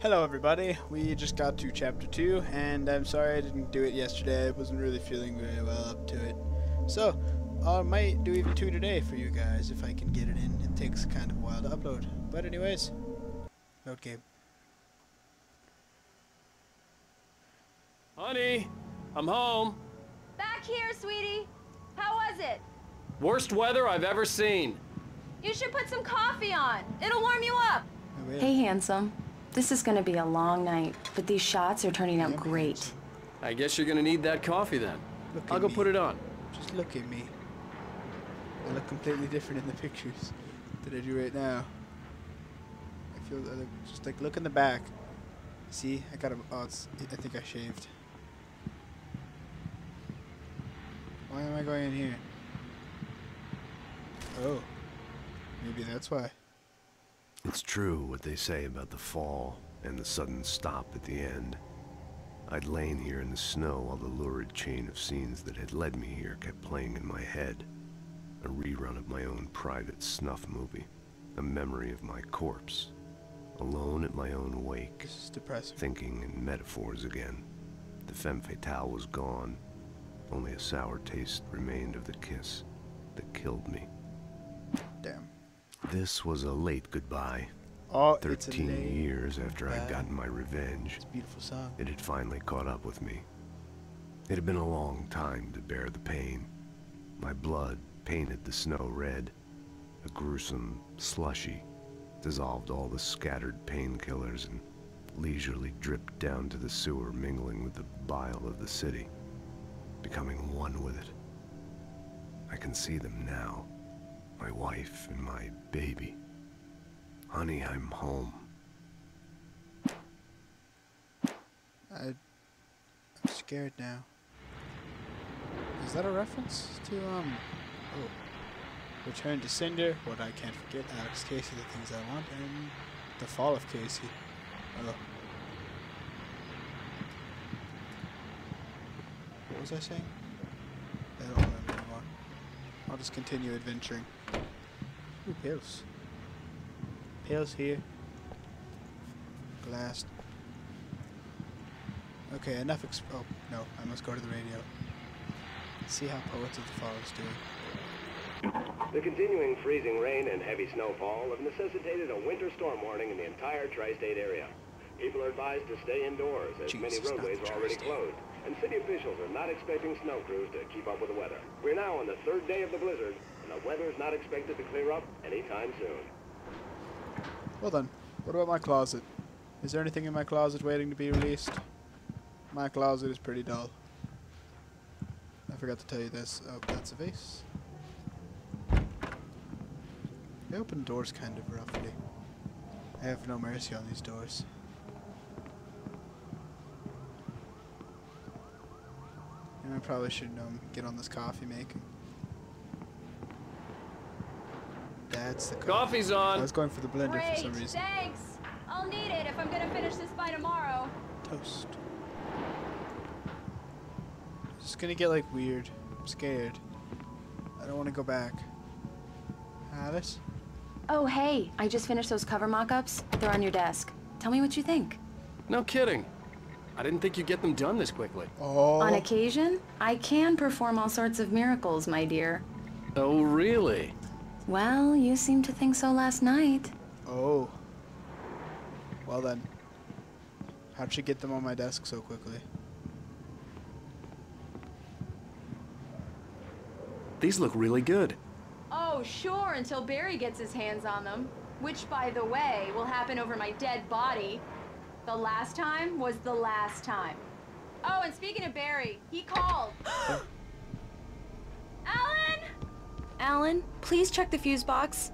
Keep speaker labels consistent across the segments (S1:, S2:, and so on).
S1: Hello everybody, we just got to chapter 2 and I'm sorry I didn't do it yesterday. I wasn't really feeling very well up to it. So, I might do even 2 today for you guys if I can get it in. It takes kind of a while to upload. But anyways, load game.
S2: Honey, I'm home.
S3: Back here, sweetie. How was it?
S2: Worst weather I've ever seen.
S3: You should put some coffee on. It'll warm you up.
S1: Oh, yeah.
S4: Hey, handsome. This is gonna be a long night, but these shots are turning out great.
S2: I guess you're gonna need that coffee then.
S1: Look
S2: I'll
S1: at
S2: go
S1: me.
S2: put it on.
S1: Just look at me. I look completely different in the pictures that I do right now. I feel I look, just like look in the back. See, I got a. Oh, it's. I think I shaved. Why am I going in here? Oh, maybe that's why.
S5: It's true what they say about the fall and the sudden stop at the end. I'd lain here in the snow while the lurid chain of scenes that had led me here kept playing in my head. A rerun of my own private snuff movie. A memory of my corpse. Alone at my own wake.
S1: This is depressing.
S5: Thinking in metaphors again. The femme fatale was gone. Only a sour taste remained of the kiss that killed me.
S1: Damn.
S5: This was a late goodbye.
S1: Oh, it's a
S5: 13
S1: late
S5: years after I'd
S1: goodbye.
S5: gotten my revenge.
S1: It's a beautiful song.
S5: It had finally caught up with me. It had been a long time to bear the pain. My blood painted the snow red. A gruesome slushy dissolved all the scattered painkillers and leisurely dripped down to the sewer, mingling with the bile of the city, becoming one with it. I can see them now. My wife and my baby. Honey, I'm home.
S1: I'm scared now. Is that a reference to oh, Return to Cinder, What I Can't Forget, Alex Casey, The Things I Want, and The Fall of Casey. Oh. What was I saying? I don't remember anymore. I'll just continue adventuring. Ooh, pills. Pills here. Glass. Okay, enough oh, no, I must go to the radio. See how Poets of the Fall is doing.
S6: The continuing freezing rain and heavy snowfall have necessitated a winter storm warning in the entire tri-state area. People are advised to stay indoors as many
S1: Jesus,
S6: roadways
S1: not the
S6: are already
S1: tri-state.
S6: closed, and city officials are not expecting snow crews to keep up with the weather. We're now on the 3rd day of the blizzard, and the weather is not expected to clear up anytime soon.
S1: Well then, what about my closet? Is there anything in my closet waiting to be released? My closet is pretty dull. I forgot to tell you this. Oh, that's a vase. They open doors kind of roughly. I have no mercy on these doors. And I probably should get on this coffee making. That's the coffee.
S2: Coffee's
S1: I
S2: on.
S1: was going for the blender
S3: Great,
S1: for some reason.
S3: thanks. I'll need it if I'm gonna finish this by tomorrow.
S1: Toast. It's gonna get like weird. I'm scared. I don't want to go back. Alice?
S4: Oh, hey, I just finished those cover mock-ups. They're on your desk. Tell me what you think.
S2: No kidding. I didn't think you'd get them done this quickly.
S1: Oh.
S4: On occasion, I can perform all sorts of miracles, my dear.
S2: Oh, really?
S4: Well, you seemed to think so last night.
S1: Oh. Well then. How'd she get them on my desk so quickly?
S2: These look really good.
S3: Oh, sure, until Barry gets his hands on them. Which, by the way, will happen over my dead body. The last time was the last time. Oh, and speaking of Barry, he called. Alan!
S4: Alan, please check the fuse box.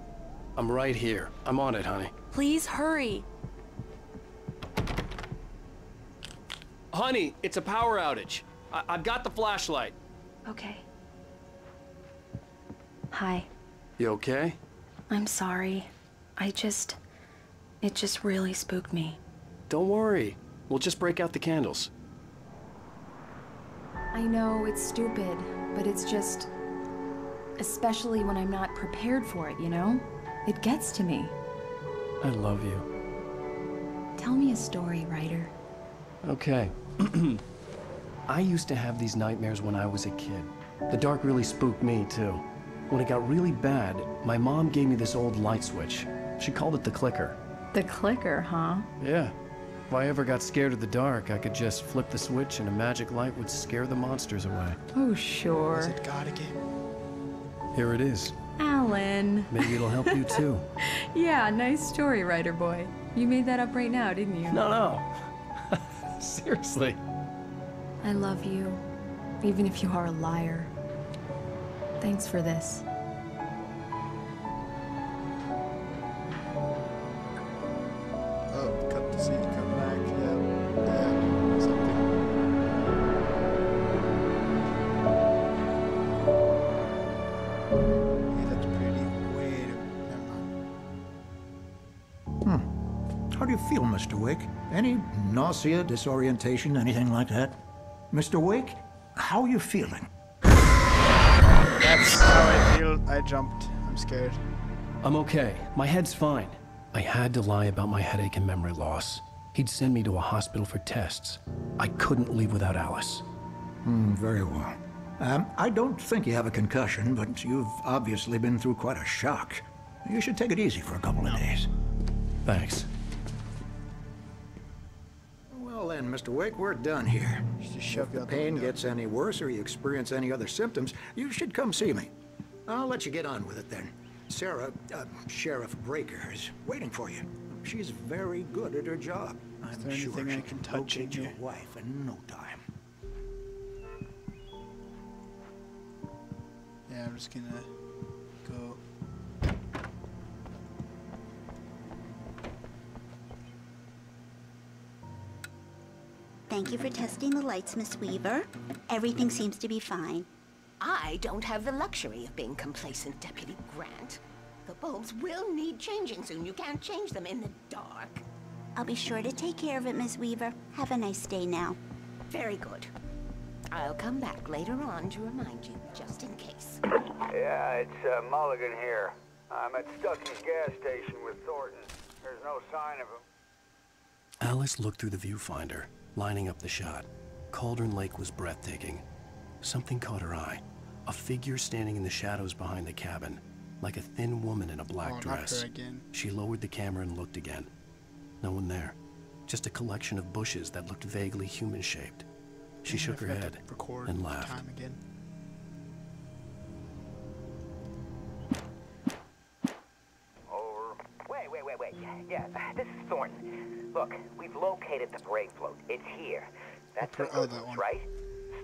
S2: I'm right here. I'm on it, honey.
S4: Please hurry.
S2: Honey, it's a power outage. I've got the flashlight.
S4: Okay. Hi.
S2: You okay?
S4: I'm sorry. It just really spooked me.
S2: Don't worry. We'll just break out the candles.
S4: I know it's stupid, but it's just... Especially when I'm not prepared for it, you know? It gets to me.
S2: I love you.
S4: Tell me a story, Ryder.
S2: Okay. I used to have these nightmares when I was a kid. The dark really spooked me, too. When it got really bad, my mom gave me this old light switch. She called it the clicker.
S4: The clicker, huh?
S2: Yeah. If I ever got scared of the dark, I could just flip the switch and a magic light would scare the monsters away.
S4: Oh,
S1: Was
S4: sure.
S1: it God again?
S2: Here it is.
S4: Alan.
S2: Maybe it'll help you, too.
S4: Yeah, nice story, Ryder boy. You made that up right now, didn't you?
S2: No. Seriously.
S4: I love you, even if you are a liar. Thanks for this.
S1: Oh, cut the scene, come back, yeah, something. He looked pretty. Wait, never mind.
S7: How do you feel, Mr. Wake? Any nausea, disorientation, anything like that? Mr. Wake, how are you feeling?
S1: That's how I feel. I jumped. I'm scared.
S2: I'm okay. My head's fine. I had to lie about my headache and memory loss. He'd send me to a hospital for tests. I couldn't leave without Alice.
S7: Very well. I don't think you have a concussion, but you've obviously been through quite a shock. You should take it easy for a couple of days.
S2: Thanks.
S7: Well then, Mr. Wake, we're done here.
S1: Just shove you
S7: If
S1: out
S7: the
S1: the
S7: pain
S1: window.
S7: gets any worse or you experience any other symptoms, you should come see me. I'll let you get on with it then. Sarah, Sheriff Breaker, is waiting for you. She's very good at her job. I'm
S1: there
S7: sure
S1: anything I
S7: she
S1: can
S7: can
S1: touch in
S7: locate your
S1: here?
S7: wife in no time.
S1: Yeah, I'm just gonna go.
S8: Thank you for testing the lights, Miss Weaver. Everything seems to be fine.
S9: I don't have the luxury of being complacent, Deputy Grant. The bulbs will need changing soon. You can't change them in the dark.
S8: I'll be sure to take care of it, Miss Weaver. Have a nice day now.
S9: Very good. I'll come back later on to remind you, just in case.
S10: Yeah, it's Mulligan here. I'm at Stucky's gas station with Thornton. There's no sign of him.
S2: Alice looked through the viewfinder, lining up the shot. Cauldron Lake was breathtaking. Something caught her eye. A figure standing in the shadows behind the cabin, like a thin woman in a black
S1: Oh, not
S2: dress.
S1: her again.
S2: She lowered the camera and looked again. No one there. Just a collection of bushes that looked vaguely human-shaped. She shook her
S1: I forgot
S2: head
S1: to record
S2: and
S1: the
S2: laughed.
S1: time again.
S10: Over.
S11: Wait. Yeah, this is Thornton. Look, we've located the brake float. It's here. That's the
S1: Oh, that one.
S11: right?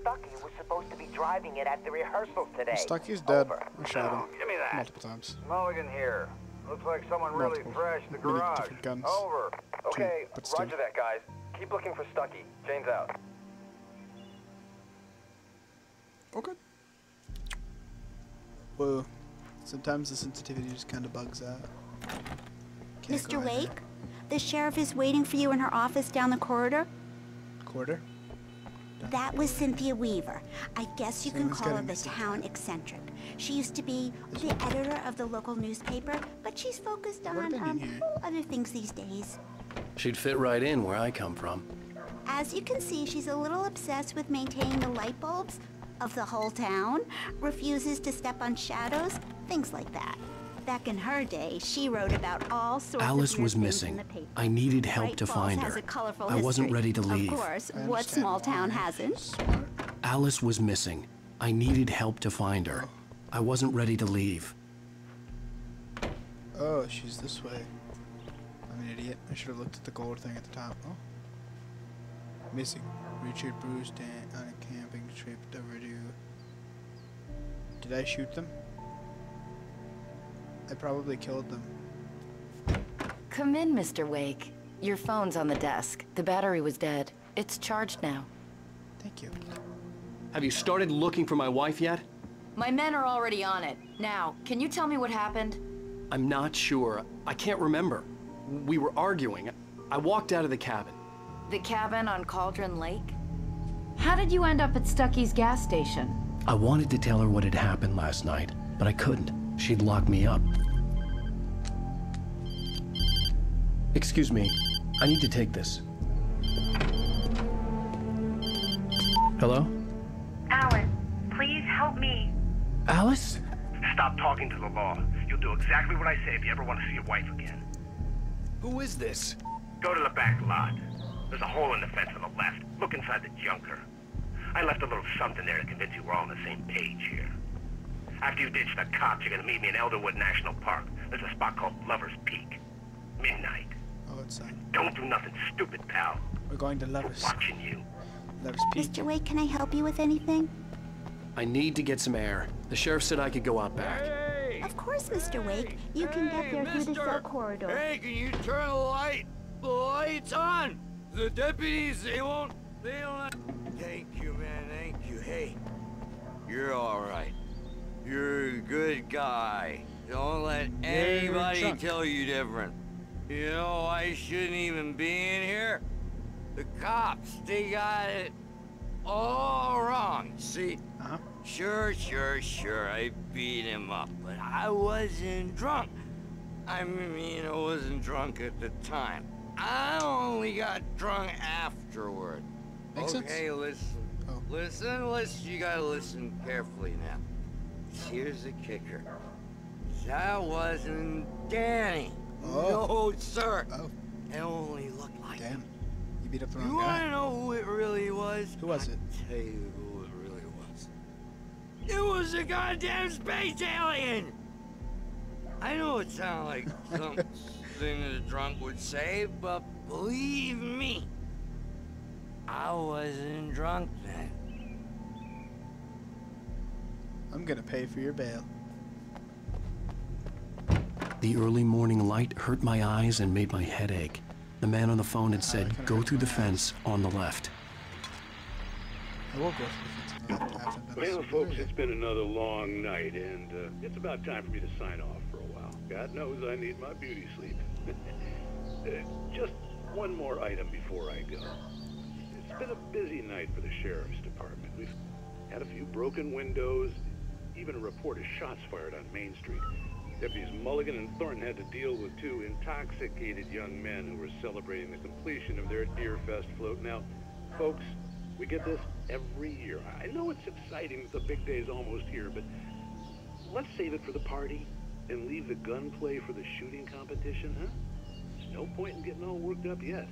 S11: Stucky was supposed to be driving it at the rehearsal today.
S1: Stucky's dead.
S11: Over.
S1: I shot him
S10: Give me that.
S1: multiple times.
S10: Mulligan here. Looks like someone really
S1: Multiple.
S10: thrashed the
S1: Many
S10: garage.
S1: different guns.
S10: Over.
S1: Okay, but still.
S10: roger that, guys. Keep looking for Stucky. Jane's out.
S1: Okay. Whoa. Sometimes the sensitivity just kind of bugs out. Can't go
S8: Mr.
S1: in there.
S8: Wake, the sheriff is waiting for you in her office down the corridor.
S1: Quarter?
S8: That was Cynthia Weaver. I guess you can
S1: Someone's
S8: call her
S1: getting
S8: the
S1: missing.
S8: town eccentric. She used to be the editor of the local newspaper, but she's focused
S1: What have
S8: on
S1: been in here?
S8: other things these days.
S2: She'd fit right in where I come from.
S8: As you can see, she's a little obsessed with maintaining the light bulbs of the whole town, refuses to step on shadows, things like that. Back in her day, she wrote about all sorts
S2: Alice
S8: of weird
S2: was
S8: things
S2: missing.
S8: in the paper.
S2: I needed help
S8: Bright
S2: to
S8: Falls
S2: find
S8: has
S2: her.
S8: a colorful
S2: I wasn't
S8: history.
S2: ready to leave.
S8: Of course,
S1: I
S8: what
S1: understand
S8: small town
S1: why.
S8: hasn't?
S1: Smart.
S2: Alice was missing. I needed help to find her. I wasn't ready to leave.
S1: Oh, she's this way. I'm an idiot. I should have looked at the gold thing at the top. Oh. Missing. Richard Bruce on a camping trip overdue. Did I shoot them? I probably killed them.
S12: Come in, Mr. Wake. Your phone's on the desk. The battery was dead. It's charged now.
S1: Thank you.
S2: Have you started looking for my wife yet?
S12: My men are already on it. Now, can you tell me what happened?
S2: I'm not sure. I can't remember. We were arguing. I walked out of the cabin.
S12: The cabin on Cauldron Lake? How did you end up at Stucky's gas station?
S2: I wanted to tell her what had happened last night, but I couldn't. She'd locked me up. Excuse me. I need to take this. Hello?
S13: Alice, please help me.
S2: Alice?
S6: Stop talking to the law. You'll do exactly what I say if you ever want to see your wife again.
S2: Who is this?
S6: Go to the back lot. There's a hole in the fence on the left. Look inside the junker. I left a little something there to convince you we're all on the same page here. After you ditch the cops, you're gonna meet me in Elderwood National Park. There's a spot called Lover's Peak. Midnight.
S1: Oh, it's
S6: Don't do nothing stupid, pal.
S1: We're going to Lover's.
S6: Watching you.
S1: Lover's Peak.
S8: Mr. Wake, can I help you with anything?
S2: I need to get some air. The sheriff said I could go out back.
S8: Of course, Mr. Wake. You can get there through the cell corridor.
S10: Hey, can you turn the light? The light's on! The deputies, they don't... Thank you, man, thank you. Hey, you're alright. You're a good guy. Don't let anybody tell you different. You know, I shouldn't even be in here. The cops, they got it all wrong. See? Sure, I beat him up, but I wasn't drunk. I mean, I wasn't drunk at the time. I only got drunk afterward.
S1: Makes sense.
S10: Okay, listen. Listen, you gotta listen carefully now. Here's the kicker. That wasn't Danny. No, sir. It only looked like him.
S1: You beat up the wrong
S10: You
S1: guy.
S10: wanna know who it really was?
S1: Who was it?
S10: I'll tell you who it really was. It was a goddamn space alien! I know it sounds like something that a drunk would say, but believe me, I wasn't drunk then.
S1: I'm gonna pay for your bail.
S2: The early morning light hurt my eyes and made my head ache. The man on the phone had said, go through the fence on the left.
S1: I will go through the fence.
S6: Well, folks, it's been another long night, and it's about time for me to sign off for a while. God knows I need my beauty sleep. Just one more item before I go. It's been a busy night for the sheriff's department. We've had a few broken windows, even a report of shots fired on Main Street. Deputies Mulligan and Thornton had to deal with two intoxicated young men who were celebrating the completion of their Deerfest float. Now, folks, we get this every year. I know it's exciting that the big day's almost here, but let's save it for the party and leave the gunplay for the shooting competition, huh? There's no point in getting all worked up yet.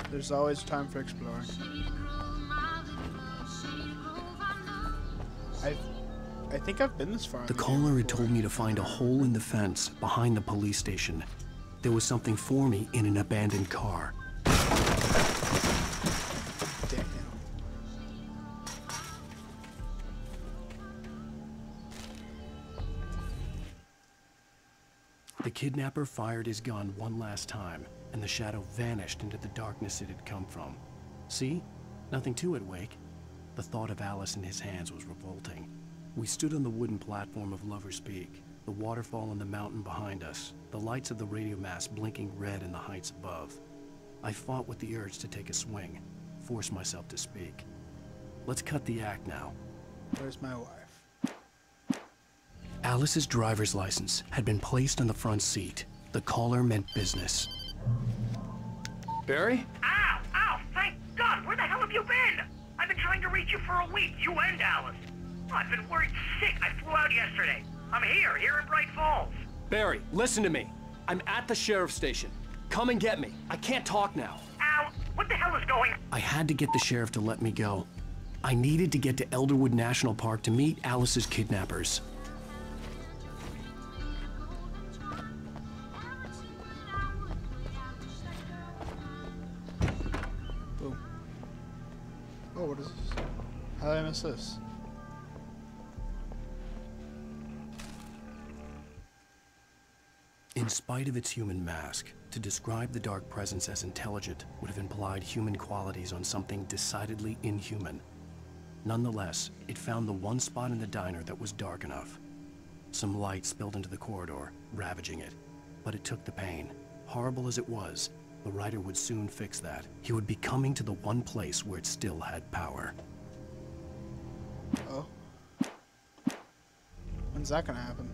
S1: There's always time for exploring. I think I've been this far.
S2: The caller had told me to find a hole in the fence behind the police station. There was something for me in an abandoned car.
S1: Damn.
S2: The kidnapper fired his gun one last time, and the shadow vanished into the darkness it had come from. See? Nothing to it, Wake. The thought of Alice in his hands was revolting. We stood on the wooden platform of Lover's Peak, the waterfall on the mountain behind us, the lights of the radio mast blinking red in the heights above. I fought with the urge to take a swing, force myself to speak. Let's cut the act now.
S1: Where's my wife?
S2: Alice's driver's license had been placed on the front seat. The caller meant business. Barry?
S11: Ow! Ow! Thank God! Where the hell have you been? I've been trying to reach you for a week, you and Alice. Oh, I've been worried sick. I flew out yesterday. I'm here in Bright Falls.
S2: Barry, listen to me. I'm at the sheriff's station. Come and get me. I can't talk now.
S11: Ow! What the hell is going on?
S2: I had to get the sheriff to let me go. I needed to get to Elderwood National Park to meet Alice's kidnappers.
S1: Boom. Oh, what is this? How did I miss this?
S2: In spite of its human mask, to describe the dark presence as intelligent would have implied human qualities on something decidedly inhuman. Nonetheless, it found the one spot in the diner that was dark enough. Some light spilled into the corridor, ravaging it. But it took the pain. Horrible as it was, the writer would soon fix that. He would be coming to the one place where it still had power.
S1: When's that gonna happen?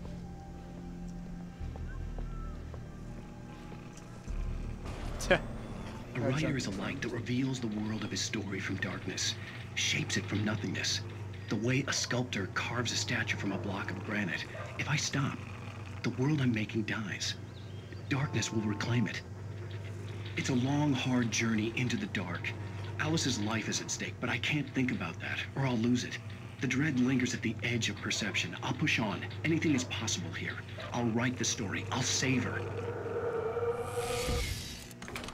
S2: A writer is a light that reveals the world of his story from darkness, shapes it from nothingness. The way a sculptor carves a statue from a block of granite. If I stop, the world I'm making dies. Darkness will reclaim it. It's a long, hard journey into the dark. Alice's life is at stake, but I can't think about that, or I'll lose it. The dread lingers at the edge of perception. I'll push on. Anything is possible here. I'll write the story. I'll save her.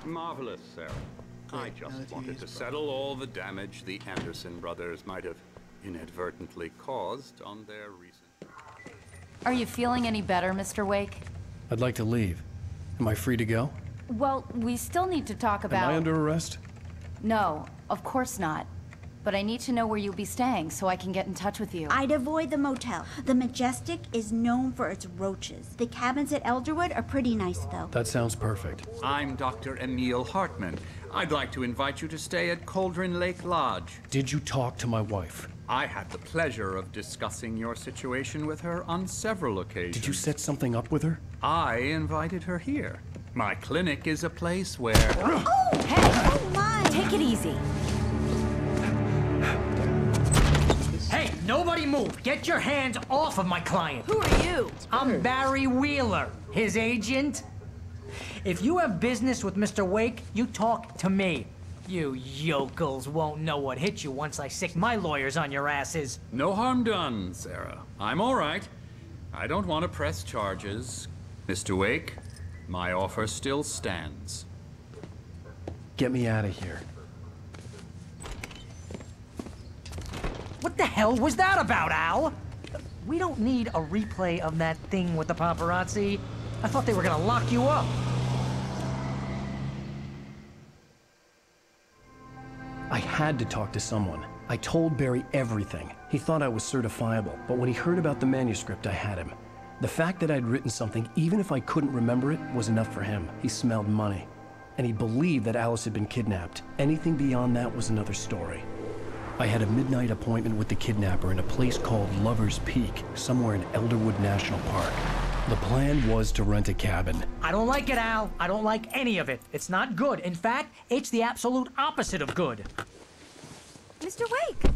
S14: Marvelous, Sarah. I just wanted to settle all the damage the Anderson brothers might have inadvertently caused on their recent...
S12: Are you feeling any better, Mr. Wake?
S2: I'd like to leave. Am I free to go?
S12: Well, we still need to talk about...
S2: Am I under arrest?
S12: No, of course not. But I need to know where you'll be staying so I can get in touch with you.
S8: I'd avoid the motel. The Majestic is known for its roaches. The cabins at Elderwood are pretty nice, though.
S2: That sounds perfect.
S14: I'm Dr. Emil Hartman. I'd like to invite you to stay at Cauldron Lake Lodge.
S2: Did you talk to my wife?
S14: I had the pleasure of discussing your situation with her on several occasions.
S2: Did you set something up with her?
S14: I invited her here. My clinic is a place where...
S8: Oh! Hey! Oh, my!
S12: Take it easy.
S15: Hey, nobody move! Get your hands off of my client!
S12: Who are you?
S15: I'm Barry Wheeler, his agent. If you have business with Mr. Wake, you talk to me. You yokels won't know what hit you once I sick my lawyers on your asses.
S14: No harm done, Sarah. I'm all right. I don't want to press charges. Mr. Wake, my offer still stands.
S2: Get me out of here.
S15: What the hell was that about, Al? We don't need a replay of that thing with the paparazzi. I thought they were gonna lock you up.
S2: I had to talk to someone. I told Barry everything. He thought I was certifiable, but when he heard about the manuscript, I had him. The fact that I'd written something, even if I couldn't remember it, was enough for him. He smelled money. And he believed that Alice had been kidnapped. Anything beyond that was another story. I had a midnight appointment with the kidnapper in a place called Lover's Peak, somewhere in Elderwood National Park. The plan was to rent a cabin.
S15: I don't like it, Al. I don't like any of it. It's not good. In fact, it's the absolute opposite of good.
S16: Mr. Wake!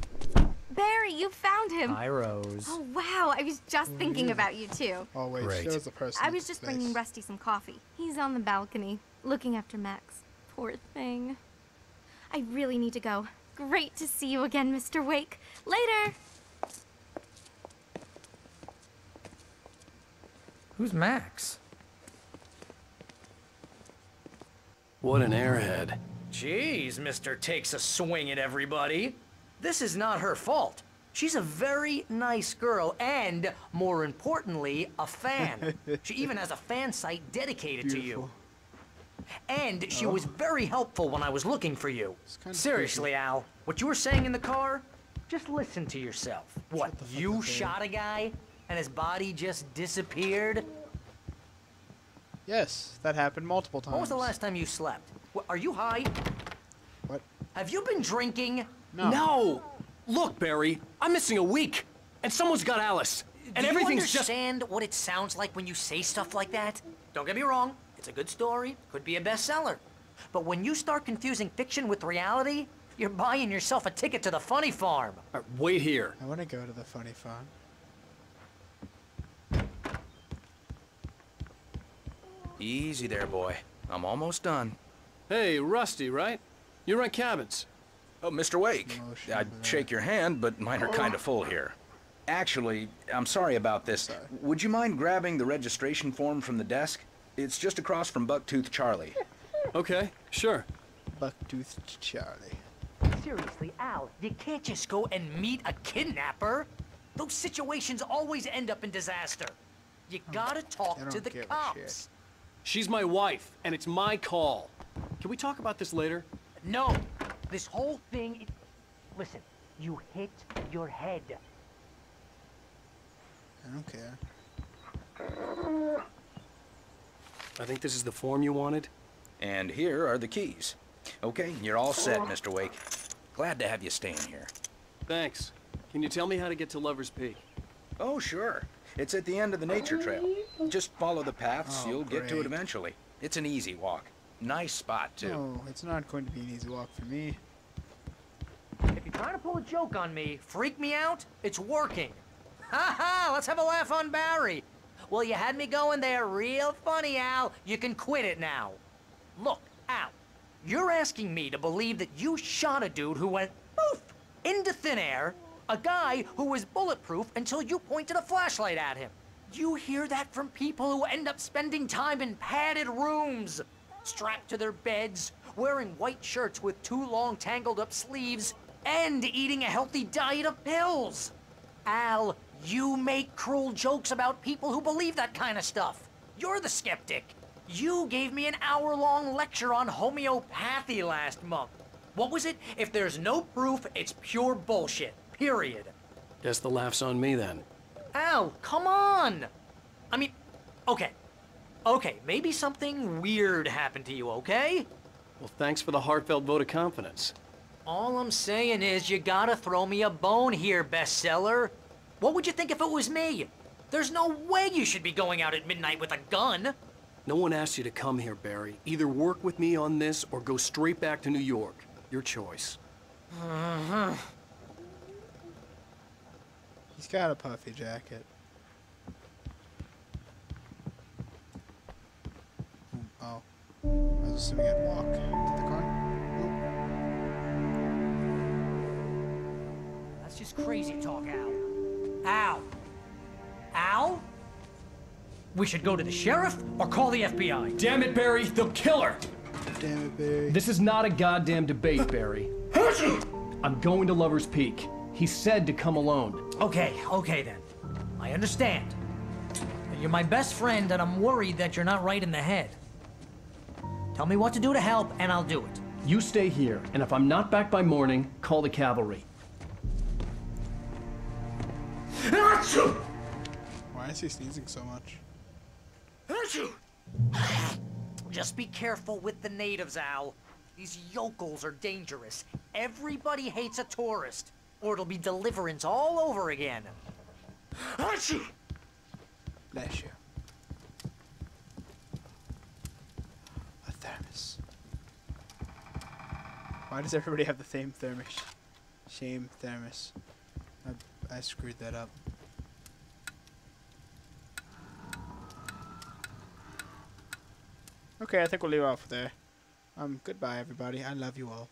S16: Barry, you found him.
S15: Hi, Rose.
S16: Oh, wow. I was just thinking about you, too.
S1: Oh, wait.
S2: Great.
S1: Shows the person.
S16: I was just bringing Rusty some coffee. He's on the balcony, looking after Max. Poor thing. I really need to go. Great to see you again, Mr. Wake. Later!
S15: Who's Max?
S2: What an airhead.
S15: Jeez, Mr. Takes a swing at everybody. This is not her fault. She's a very nice girl and, more importantly, a fan. She even has a fan site dedicated to you. And she was very helpful when I was looking for you. Seriously, Al, what you were saying in the car, just listen to yourself. What, you shot a guy and his body just disappeared?
S1: Yes, that happened multiple times.
S15: When was the last time you slept? What, are you high?
S1: What?
S15: Have you been drinking?
S2: No! Look, Barry, I'm missing a week, and someone's got Alice, and everything's just...
S15: Do you understand what it sounds like when you say stuff like that? Don't get me wrong, it's a good story, could be a bestseller. But when you start confusing fiction with reality, you're buying yourself a ticket to the funny farm.
S2: Wait here.
S1: I want to go to the funny farm.
S17: Easy there, boy. I'm almost done.
S2: Hey, Rusty, right? You rent cabins.
S17: Oh, Mr. Wake. I'd shake your hand, but mine are kind of full here. Actually, I'm sorry about this. Would you mind grabbing the registration form from the desk? It's just across from Bucktooth Charlie.
S2: Okay, sure.
S1: Bucktooth Charlie.
S15: Seriously, Al, you can't just go and meet a kidnapper. Those situations always end up in disaster. You gotta talk to the cops.
S2: She's my wife, and it's my call. Can we talk about this later?
S15: No. This whole thing... Listen, you hit your head.
S1: I don't care.
S2: I think this is the form you wanted.
S17: And here are the keys. Okay, you're all set, Mr. Wake. Glad to have you staying here.
S2: Thanks. Can you tell me how to get to Lover's Peak?
S17: Oh, sure. It's at the end of the nature trail. Just follow the paths, you'll get to it eventually. It's an easy walk. Nice spot, too.
S1: No, it's not going to be an easy walk for me.
S15: If you're trying to pull a joke on me, freak me out, it's working. Ha ha! Let's have a laugh on Barry. Well, you had me going there real funny, Al. You can quit it now. Look, Al, you're asking me to believe that you shot a dude who went poof into thin air, a guy who was bulletproof until you pointed a flashlight at him. You hear that from people who end up spending time in padded rooms, strapped to their beds, wearing white shirts with too long tangled up sleeves, and eating a healthy diet of pills. Al, you make cruel jokes about people who believe that kind of stuff. You're the skeptic. You gave me an hour-long lecture on homeopathy last month. What was it? If there's no proof, it's pure bullshit. Period.
S2: Guess the laugh's on me then.
S15: Al, come on! I mean, okay. Okay, maybe something weird happened to you, okay?
S2: Well, thanks for the heartfelt vote of confidence.
S15: All I'm saying is you gotta throw me a bone here, bestseller. What would you think if it was me? There's no way you should be going out at midnight with a gun.
S2: No one asked you to come here, Barry. Either work with me on this or go straight back to New York. Your choice.
S1: He's got a puffy jacket. Oh. I was assuming I'd walk to the car.
S15: That's just crazy talk, Al. Al? Al? We should go to the sheriff or call the FBI.
S18: Damn it, Barry, they'll kill her!
S1: Damn it, Barry.
S18: This is not a goddamn debate, Barry. I'm going to Lover's Peak. He said to come alone.
S15: Okay then. I understand. You're my best friend and I'm worried that you're not right in the head. Tell me what to do to help and I'll do it.
S18: You stay here, and if I'm not back by morning, call the cavalry.
S1: Why is he sneezing so much?
S15: Just be careful with the natives, Al. These yokels are dangerous. Everybody hates a tourist, or it'll be Deliverance all over again.
S1: Bless you. A thermos. Why does everybody have the same thermos? Shame thermos. I screwed that up. Okay, I think we'll leave off there. Goodbye everybody. I love you all.